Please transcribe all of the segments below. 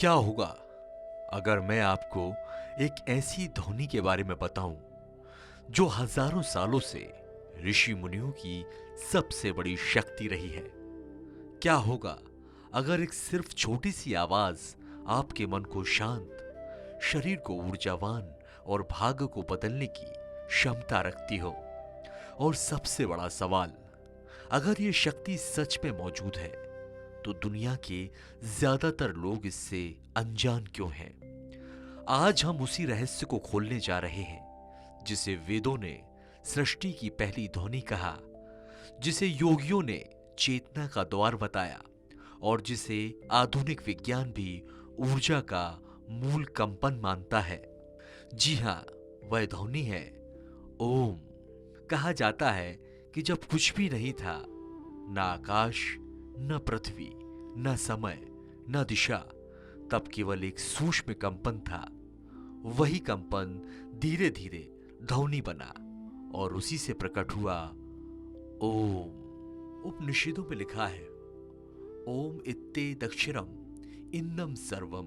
क्या होगा अगर मैं आपको एक ऐसी ध्वनि के बारे में बताऊं जो हजारों सालों से ऋषि मुनियों की सबसे बड़ी शक्ति रही है? क्या होगा अगर एक सिर्फ छोटी सी आवाज आपके मन को शांत, शरीर को ऊर्जावान और भाग्य को बदलने की क्षमता रखती हो? और सबसे बड़ा सवाल, अगर ये शक्ति सच में मौजूद है तो दुनिया के ज्यादातर लोग इससे अनजान क्यों हैं? आज हम उसी रहस्य को खोलने जा रहे हैं जिसे वेदों ने सृष्टि की पहली ध्वनि कहा, जिसे योगियों ने चेतना का द्वार बताया और जिसे आधुनिक विज्ञान भी ऊर्जा का मूल कंपन मानता है। जी हां, वह ध्वनि है ओम। कहा जाता है कि जब कुछ भी नहीं था, न आकाश, न पृथ्वी, न समय, न दिशा, तब केवल एक सूक्ष्म कंपन था। वही कंपन धीरे धीरे ध्वनि बना और उसी से प्रकट हुआ ओम। उपनिषदों में लिखा है ओम इत्ते दक्षिणम इन्नम सर्वम,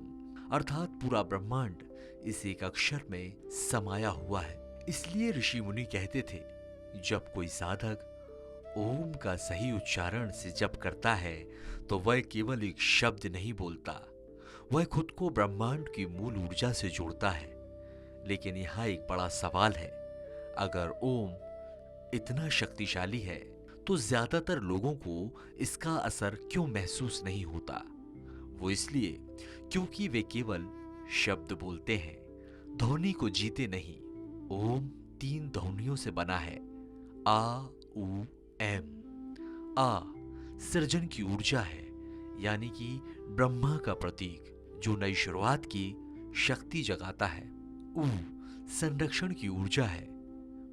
अर्थात पूरा ब्रह्मांड इस एक अक्षर में समाया हुआ है। इसलिए ऋषि मुनि कहते थे, जब कोई साधक ओम का सही उच्चारण से जप करता है तो वह केवल एक शब्द नहीं बोलता, वह खुद को ब्रह्मांड की मूल ऊर्जा से जोड़ता है। लेकिन यहाँ एक बड़ा सवाल है, अगर ओम इतना शक्तिशाली है तो ज्यादातर लोगों को इसका असर क्यों महसूस नहीं होता? वो इसलिए क्योंकि वे केवल शब्द बोलते हैं, ध्वनि को जीते नहीं। ओम 3 ध्वनियों से बना है, आ, उ, एम। आ सृजन की ऊर्जा है, यानी कि ब्रह्मा का प्रतीक जो नई शुरुआत की शक्ति जगाता है। उ संरक्षण की ऊर्जा है,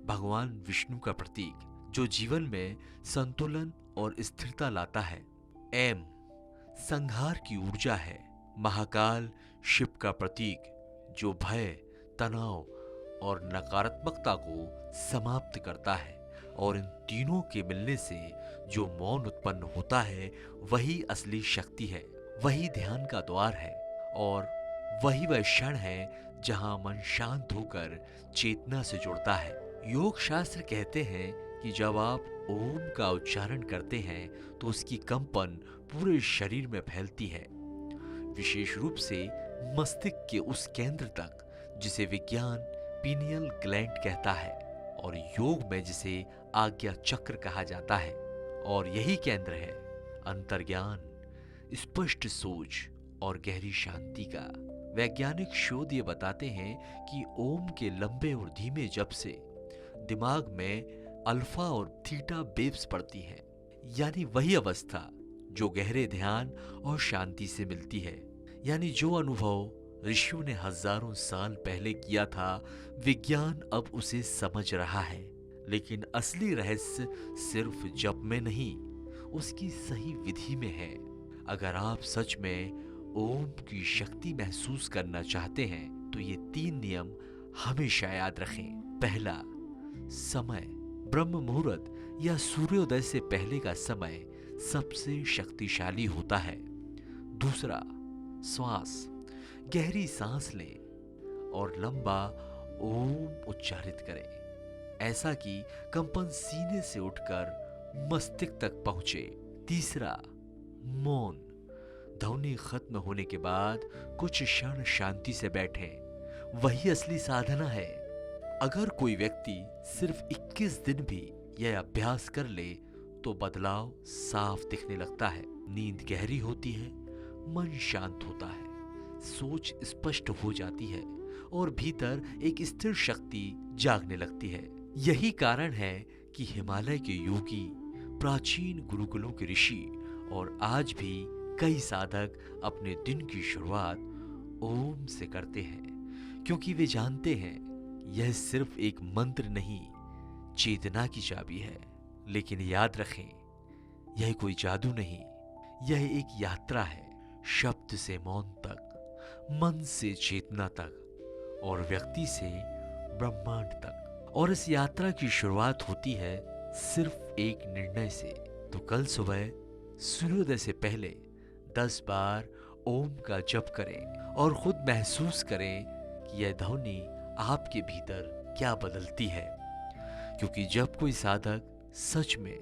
भगवान विष्णु का प्रतीक जो जीवन में संतुलन और स्थिरता लाता है। एम संहार की ऊर्जा है, महाकाल शिव का प्रतीक जो भय, तनाव और नकारात्मकता को समाप्त करता है। और इन तीनों के मिलने से जो मौन उत्पन्न होता है वही असली शक्ति है, वही ध्यान का द्वार है और वही वह क्षण है जहां मन शांत होकर चेतना से जुड़ता है। योग शास्त्र कहते हैं कि जब आप ओम का उच्चारण करते हैं तो उसकी कंपन पूरे शरीर में फैलती है, विशेष रूप से मस्तिष्क के उस केंद्र तक जिसे विज्ञान पीनियल ग्लैंड कहता है और योग में जिसे आज्ञा चक्र कहा जाता है। और यही केंद्र है अंतर्ज्ञान, स्पष्ट सोच और गहरी शांति का। वैज्ञानिक शोध ये बताते हैं कि ओम के लंबे और धीमे जप से दिमाग में अल्फा और थीटा वेव्स पड़ती हैं, यानी वही अवस्था जो गहरे ध्यान और शांति से मिलती है। यानी जो अनुभव ऋषियों ने हजारों साल पहले किया था, विज्ञान अब उसे समझ रहा है। लेकिन असली रहस्य सिर्फ जप में नहीं, उसकी सही विधि में है। अगर आप सच में ओम की शक्ति महसूस करना चाहते हैं तो ये 3 नियम हमेशा याद रखें। पहला, समय। ब्रह्म मुहूर्त या सूर्योदय से पहले का समय सबसे शक्तिशाली होता है। दूसरा, श्वास। गहरी सांस लें और लंबा ओम उच्चारित करें, ऐसा कि कंपन सीने से उठकर मस्तिष्क तक पहुंचे। तीसरा, मौन। ध्वनि खत्म होने के बाद कुछ क्षण शांति से बैठें, वही असली साधना है। अगर कोई व्यक्ति सिर्फ 21 दिन भी यह अभ्यास कर ले तो बदलाव साफ दिखने लगता है। नींद गहरी होती है, मन शांत होता है, सोच स्पष्ट हो जाती है और भीतर एक स्थिर शक्ति जागने लगती है। यही कारण है कि हिमालय के योगी, प्राचीन गुरुकुलों के ऋषि और आज भी कई साधक अपने दिन की शुरुआत ओम से करते हैं, क्योंकि वे जानते हैं यह सिर्फ एक मंत्र नहीं, चेतना की चाबी है। लेकिन याद रखें, यह कोई जादू नहीं, यह एक यात्रा है, शब्द से मौन तक, मन से चेतना तक और व्यक्ति से ब्रह्मांड तक। और इस यात्रा की शुरुआत होती है सिर्फ एक निर्णय से। तो कल सुबह सूर्योदय से पहले 10 बार ओम का जप करें और खुद महसूस करें कि यह ध्वनि आपके भीतर क्या बदलती है। क्योंकि जब कोई साधक सच में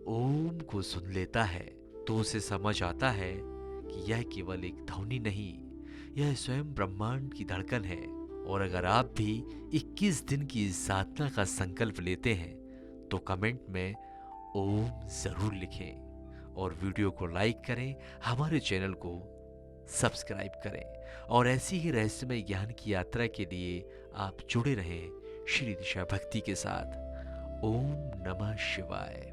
ओम को सुन लेता है तो उसे समझ आता है कि यह केवल एक ध्वनि नहीं, यह स्वयं ब्रह्मांड की धड़कन है। और अगर आप भी 21 दिन की इस साधना का संकल्प लेते हैं तो कमेंट में ओम जरूर लिखें और वीडियो को लाइक करें, हमारे चैनल को सब्सक्राइब करें और ऐसी ही रहस्यमय ज्ञान की यात्रा के लिए आप जुड़े रहें श्री दिशा भक्ति के साथ। ओम नमः शिवाय।